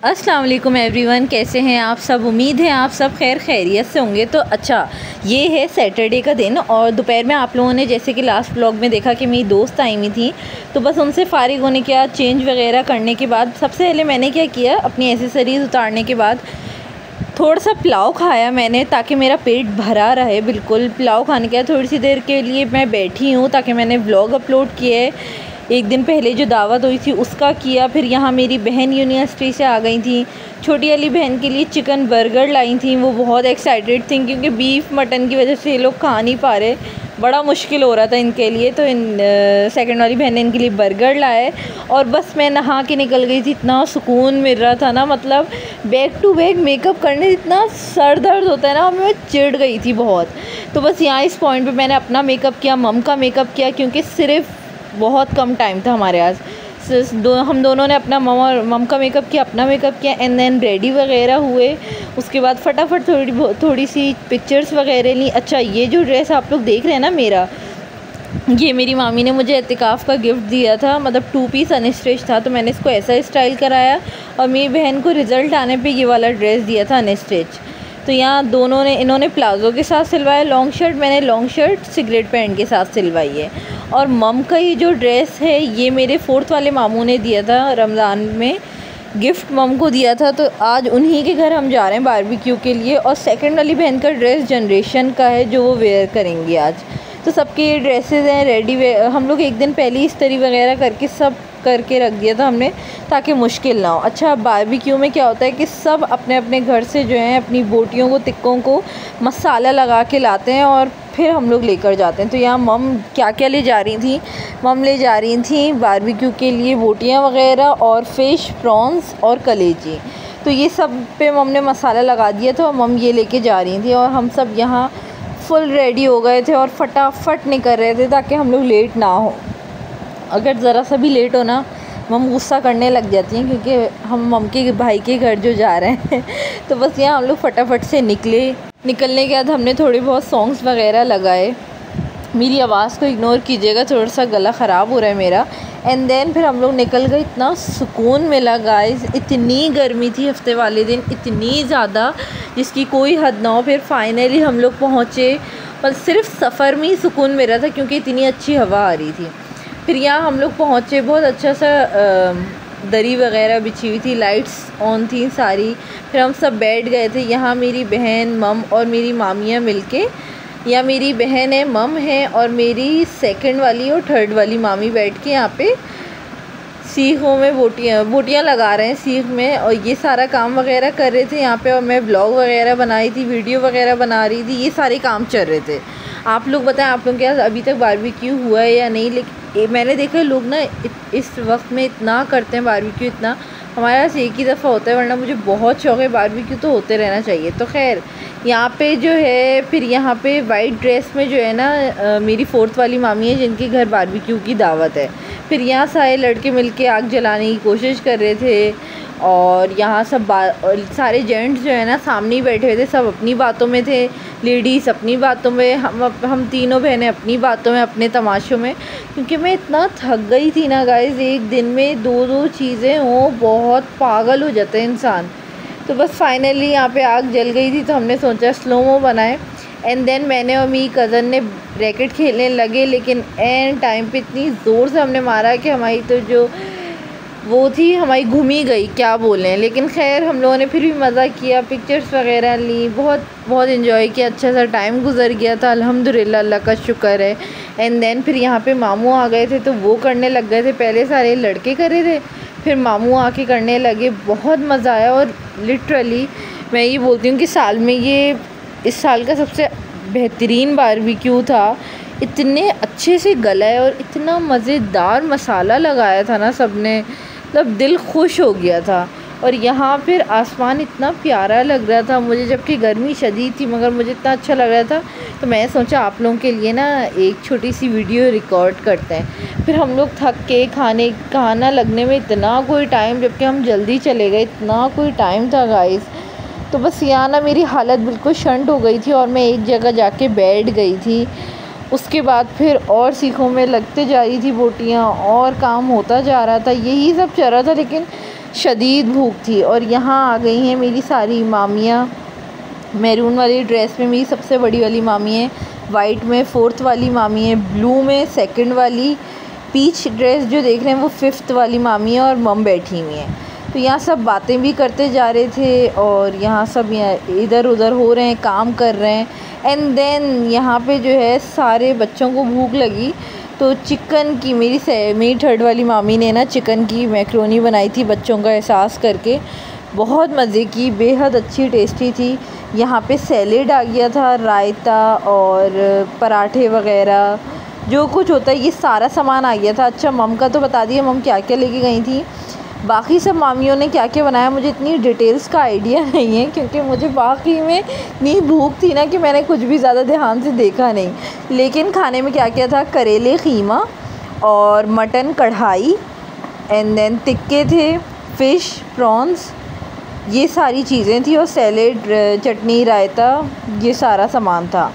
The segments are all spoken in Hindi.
अस्सलाम वालेकुम एवरीवन, कैसे हैं आप सब। उम्मीद है आप सब खैर खैरियत से होंगे। तो अच्छा, ये है सैटरडे का दिन और दोपहर में आप लोगों ने जैसे कि लास्ट व्लॉग में देखा कि मेरी दोस्त आई हुई थी, तो बस उनसे फ़ारिग होने के बाद चेंज वगैरह करने के बाद सबसे पहले मैंने क्या किया, अपनी एसेसरीज़ उतारने के बाद थोड़ा सा पुलाव खाया मैंने ताकि मेरा पेट भरा रहे। बिल्कुल पुलाव खाने के बाद थोड़ी सी देर के लिए मैं बैठी हूँ ताकि मैंने व्लॉग अपलोड किया है। एक दिन पहले जो दावत हुई थी उसका किया। फिर यहाँ मेरी बहन यूनिवर्सिटी से आ गई थी, छोटी वाली बहन के लिए चिकन बर्गर लाई थी। वो बहुत एक्साइटेड थी क्योंकि बीफ मटन की वजह से ये लोग खा नहीं पा रहे, बड़ा मुश्किल हो रहा था इनके लिए। तो सेकंड वाली बहन ने इनके लिए बर्गर लाए और बस मैं नहा के निकल गई थी। इतना सुकून मिल रहा था ना, मतलब बैक टू बैक मेकअप करने इतना सर दर्द होता है ना, मैं चिढ़ गई थी बहुत। तो बस यहाँ इस पॉइंट पे मैंने अपना मेकअप किया, मम का मेकअप किया, क्योंकि सिर्फ बहुत कम टाइम था हमारे पास। हम दोनों ने अपना मम का मेकअप किया, अपना मेकअप किया एंड देन रेडी वगैरह हुए। उसके बाद फटाफट थोड़ी सी पिक्चर्स वगैरह ली। अच्छा, ये जो ड्रेस आप लोग देख रहे हैं ना मेरा, ये मेरी मामी ने मुझे एतिकाफ़ का गिफ्ट दिया था, मतलब 2 पीस अनस्टिच था, तो मैंने इसको ऐसा स्टाइल कराया और मेरी बहन को रिज़ल्ट आने पे ये वाला ड्रेस दिया था अनस्टिच। तो यहाँ इन्होंने प्लाज़ो के साथ सिलवाया लॉन्ग शर्ट, मैंने लॉन्ग शर्ट सिगरेट पैंट के साथ सिलवाई है। और मम का ये जो ड्रेस है ये मेरे 4th वाले मामू ने दिया था, रमज़ान में गिफ्ट मम को दिया था। तो आज उन्हीं के घर हम जा रहे हैं बारबेक्यू के लिए। और सेकंड वाली बहन का ड्रेस जनरेशन का है जो वो वेयर करेंगी आज। तो सबके ये ड्रेसेस हैं रेडी। हम लोग एक दिन पहले इस्त्री वगैरह करके सब करके रख दिया था हमने ताकि मुश्किल ना हो। अच्छा, बारबेक्यू में क्या होता है कि सब अपने अपने घर से जो है अपनी बोटियों को, तिक्कों को मसाला लगा के लाते हैं और फिर हम लोग लेकर जाते हैं। तो यहाँ मम क्या क्या ले जा रही थी, मम ले जा रही थी बारबेक्यू के लिए बोटियाँ वगैरह और फ़िश, प्रॉन्स और कलेजी। तो ये सब पे मम ने मसाला लगा दिया था और मम ये लेके जा रही थी। और हम सब यहाँ फुल रेडी हो गए थे और फटाफट निकल रहे थे ताकि हम लोग लेट ना हो। अगर ज़रा सा भी लेट हो ना, मम गुस्सा करने लग जाती हैं क्योंकि हम मम के भाई के घर जो जा रहे हैं। तो बस यहाँ हम लोग फटाफट से निकलने के बाद हमने थोड़े बहुत सॉन्ग्स वगैरह लगाए। मेरी आवाज़ को इग्नोर कीजिएगा, थोड़ा सा गला ख़राब हो रहा है मेरा। एंड देन फिर हम लोग निकल गए। इतना सुकून मिला गाइस, इतनी गर्मी थी हफ्ते वाले दिन, इतनी ज़्यादा जिसकी कोई हद ना हो। फिर फाइनली हम लोग पहुँचे, पर सिर्फ सफ़र में ही सुकून मिल रहा था क्योंकि इतनी अच्छी हवा आ रही थी। फिर यहाँ हम लोग पहुँचे, बहुत अच्छा सा दरी वगैरह बिछी हुई थी, लाइट्स ऑन थी सारी। फिर हम सब बैठ गए थे। यहाँ मेरी बहन, मम और मेरी मामियाँ मिलके, या मेरी बहन है, मम है और मेरी सेकंड वाली और थर्ड वाली मामी बैठ के यहाँ पे सीखों में बोटियाँ लगा रहे हैं सीख में। और ये सारा काम वगैरह कर रहे थे यहाँ पे। और मैं व्लॉग वगैरह बनाई थी, वीडियो वगैरह बना रही थी, ये सारे काम चल रहे थे। आप लोग बताएं, आप लोग क्या अभी तक बारबेक्यू हुआ है या नहीं। लेकिन मैंने देखा लोग ना इस वक्त में इतना करते हैं बारबेक्यू, इतना। हमारे पास एक ही दफ़ा होता है, वरना मुझे बहुत शौक़ है बारबेक्यू, तो होते रहना चाहिए। तो खैर यहाँ पे जो है, फिर यहाँ पे वाइट ड्रेस में जो है ना मेरी 4th वाली मामी है जिनके घर बारबेक्यू की दावत है। फिर यहाँ सारे लड़के मिलके आग जलाने की कोशिश कर रहे थे और यहाँ सब सारे जेंट्स जो है ना सामने ही बैठे हुए थे, सब अपनी बातों में थे। लेडीज़ अपनी बातों में, हम तीनों बहनें अपनी बातों में, अपने तमाशों में। क्योंकि मैं इतना थक गई थी ना गाइस, एक दिन में 2-2 चीज़ें हों, बहुत पागल हो जाता है इंसान। तो बस फाइनली यहाँ पे आग जल गई थी तो हमने सोचा स्लोमो बनाए। एंड देन मैंने और मेरी कज़न ने रैकेट खेलने लगे, लेकिन एंड टाइम पे इतनी ज़ोर से हमने मारा कि हमारी तो जो वो थी हमारी घूम ही गई, क्या बोलें। लेकिन खैर हम लोगों ने फिर भी मज़ा किया, पिक्चर्स वगैरह ली, बहुत बहुत इन्जॉय किया, अच्छा सा टाइम गुजर गया था, अल्हम्दुलिल्लाह, अल्लाह का शुक्र है। एंड देन फिर यहाँ पे मामू आ गए थे तो वो करने लग गए थे। पहले सारे लड़के कर रहे थे, फिर मामू आके करने लगे। बहुत मज़ा आया और लिटरली मैं ये बोलती हूँ कि साल में ये इस साल का सबसे बेहतरीन बारबेक्यू था। इतने अच्छे से गला है और इतना मज़ेदार मसाला लगाया था ना सब ने, मतलब दिल खुश हो गया था। और यहाँ फिर आसमान इतना प्यारा लग रहा था मुझे, जबकि गर्मी शदीद थी, मगर मुझे इतना अच्छा लग रहा था। तो मैं सोचा आप लोगों के लिए ना एक छोटी सी वीडियो रिकॉर्ड करते हैं। फिर हम लोग थक के खाना लगने में इतना कोई टाइम, जबकि हम जल्दी चले गए, इतना कोई टाइम था गाइस। तो बस यहाँ ना मेरी हालत बिल्कुल शंट हो गई थी और मैं एक जगह जाके बैठ गई थी। उसके बाद फिर और सीखों में लगते जा रही थी बोटियाँ और काम होता जा रहा था, यही सब चल रहा था। लेकिन शदीद भूख थी। और यहाँ आ गई हैं मेरी सारी मामियाँ। मैरून वाली ड्रेस में मेरी सबसे बड़ी वाली मामी है, वाइट में 4th वाली मामी है, ब्लू में 2nd वाली, पीच ड्रेस जो देख रहे हैं वो 5th वाली मामी है और मम बैठी हुई हैं। तो यहाँ सब बातें भी करते जा रहे थे और यहाँ सब इधर उधर हो रहे हैं, काम कर रहे हैं। एंड देन यहाँ पे जो है सारे बच्चों को भूख लगी तो चिकन की मेरी 3rd वाली मामी ने ना चिकन की मैक्रोनी बनाई थी बच्चों का एहसास करके, बहुत मज़े की, बेहद अच्छी टेस्टी थी। यहाँ पे सैलेड आ गया था, रायता और पराठे वगैरह जो कुछ होता है ये सारा सामान आ गया था। अच्छा मम का तो बता दिया, मम क्या क्या लेके गई थी। बाकी सब मामियों ने क्या क्या बनाया मुझे इतनी डिटेल्स का आइडिया नहीं है, क्योंकि मुझे वाकई में इतनी भूख थी ना कि मैंने कुछ भी ज़्यादा ध्यान से देखा नहीं। लेकिन खाने में क्या क्या था, करेले कीमा और मटन कढ़ाई, एंड देन टिक्के थे, फ़िश, प्रॉन्स, ये सारी चीज़ें थी, और सैलेड, चटनी, रायता, ये सारा सामान था,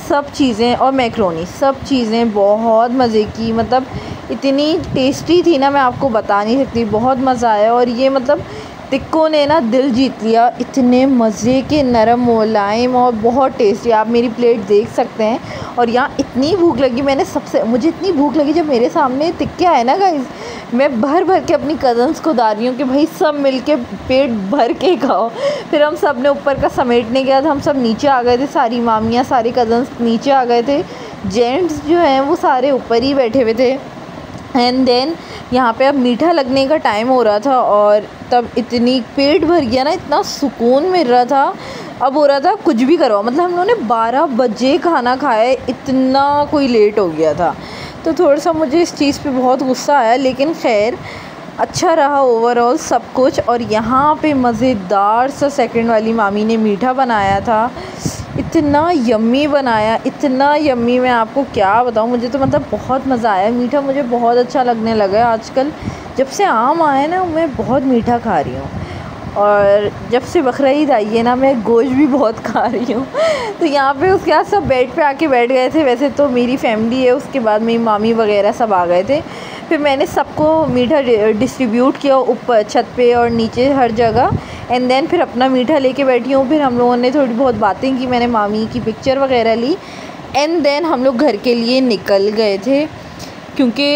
सब चीज़ें, और मैक्रोनी, सब चीज़ें बहुत मज़े की, मतलब इतनी टेस्टी थी ना मैं आपको बता नहीं सकती, बहुत मज़ा आया। और ये मतलब टिक्कों ने ना दिल जीत लिया, इतने मज़े के, नरम मुलायम और बहुत टेस्टी। आप मेरी प्लेट देख सकते हैं। और यहाँ इतनी भूख लगी, मुझे इतनी भूख लगी जब मेरे सामने टिक्के आए ना गाइस, मैं भर भर के अपनी कज़न्स को दा रही हूँ कि भाई सब मिल के पेट भर के खाओ। फिर हम सब ने ऊपर का समेटने के बाद हम सब नीचे आ गए थे, सारी मामियाँ, सारे कज़न्स नीचे आ गए थे, जेंट्स जो हैं वो सारे ऊपर ही बैठे हुए थे। एंड देन यहाँ पे अब मीठा लगने का टाइम हो रहा था और तब इतनी पेट भर गया ना, इतना सुकून मिल रहा था। अब हो रहा था कुछ भी करो, मतलब हम लोगों ने 12 बजे खाना खाया, इतना कोई लेट हो गया था। तो थोड़ा सा मुझे इस चीज़ पे बहुत गुस्सा आया, लेकिन खैर अच्छा रहा ओवरऑल सब कुछ। और यहाँ पे मज़ेदार सा 2nd वाली मामी ने मीठा बनाया था, इतना यम्मी बनाया, इतना यम्मी, मैं आपको क्या बताऊँ, मुझे तो मतलब बहुत मज़ा आया। मीठा मुझे बहुत अच्छा लगने लगा है आजकल, जब से आम आए ना मैं बहुत मीठा खा रही हूँ। और जब से बकरा ईद आई है ना मैं गोश्त भी बहुत खा रही हूँ। तो यहाँ पे उसके बाद सब बेड पे आके बैठ गए थे, वैसे तो मेरी फैमिली है, उसके बाद मेरी मामी वगैरह सब आ गए थे। फिर मैंने सबको मीठा डिस्ट्रीब्यूट किया ऊपर छत पे और नीचे हर जगह, एंड देन फिर अपना मीठा लेके बैठी हूँ। फिर हम लोगों ने थोड़ी बहुत बातें की, मैंने मामी की पिक्चर वगैरह ली, एंड देन हम लोग घर के लिए निकल गए थे, क्योंकि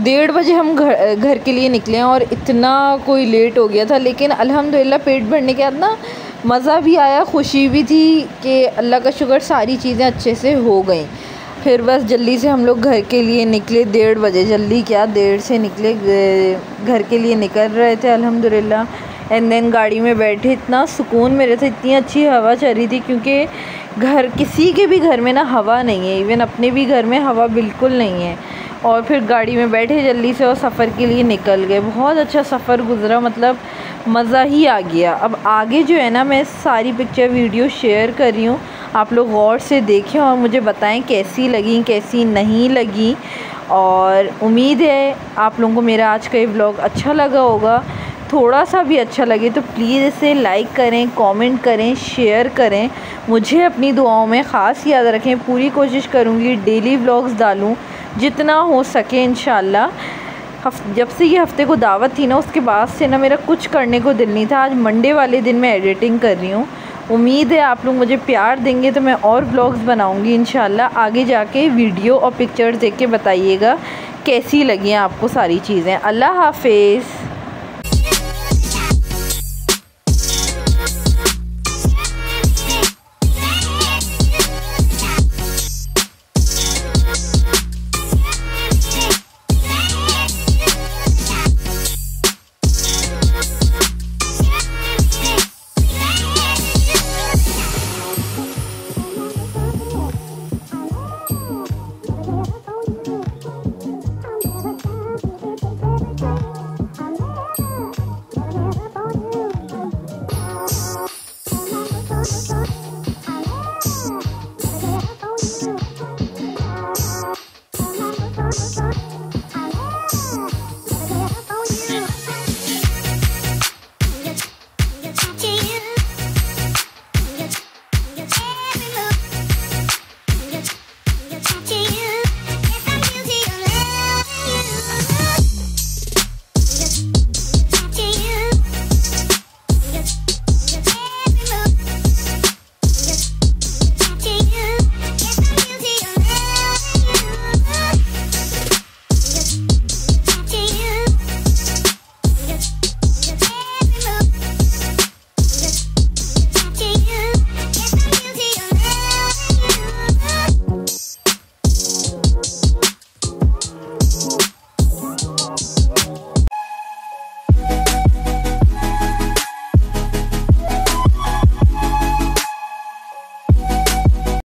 1:30 बजे हम घर के लिए निकले हैं और इतना कोई लेट हो गया था। लेकिन अल्हम्दुलिल्लाह पेट भरने के बाद ना मज़ा भी आया, खुशी भी थी कि अल्लाह का शुक्र सारी चीज़ें अच्छे से हो गई। फिर बस जल्दी से हम लोग घर के लिए निकले 1:30 बजे, जल्दी क्या, देर से निकले, घर के लिए निकल रहे थे अल्हम्दुलिल्लाह। एंड देन गाड़ी में बैठे, इतना सुकून मिल रहा था, इतनी अच्छी हवा चल रही थी, क्योंकि किसी के भी घर में ना हवा नहीं है, इवन अपने भी घर में हवा बिल्कुल नहीं है। और फिर गाड़ी में बैठे जल्दी से और सफ़र के लिए निकल गए। बहुत अच्छा सफ़र गुज़रा, मतलब मज़ा ही आ गया। अब आगे जो है ना मैं सारी पिक्चर वीडियो शेयर कर रही हूँ, आप लोग गौर से देखें और मुझे बताएं कैसी लगी, कैसी नहीं लगी। और उम्मीद है आप लोगों को मेरा आज का ये व्लॉग अच्छा लगा होगा। थोड़ा सा भी अच्छा लगे तो प्लीज़ इसे लाइक करें, कमेंट करें, शेयर करें। मुझे अपनी दुआओं में ख़ास याद रखें, पूरी कोशिश करूँगी डेली व्लॉग्स डालूँ जितना हो सके इंशाल्लाह। जब से ये हफ़्ते को दावत थी ना, उसके बाद से ना मेरा कुछ करने को दिल नहीं था। आज मंडे वाले दिन मैं एडिटिंग कर रही हूँ। उम्मीद है आप लोग मुझे प्यार देंगे तो मैं और व्लॉग्स बनाऊँगी इंशाल्लाह। आगे जाके वीडियो और पिक्चर्स देख के बताइएगा कैसी लगी आपको सारी चीज़ें। अल्लाह हाफ़िज़।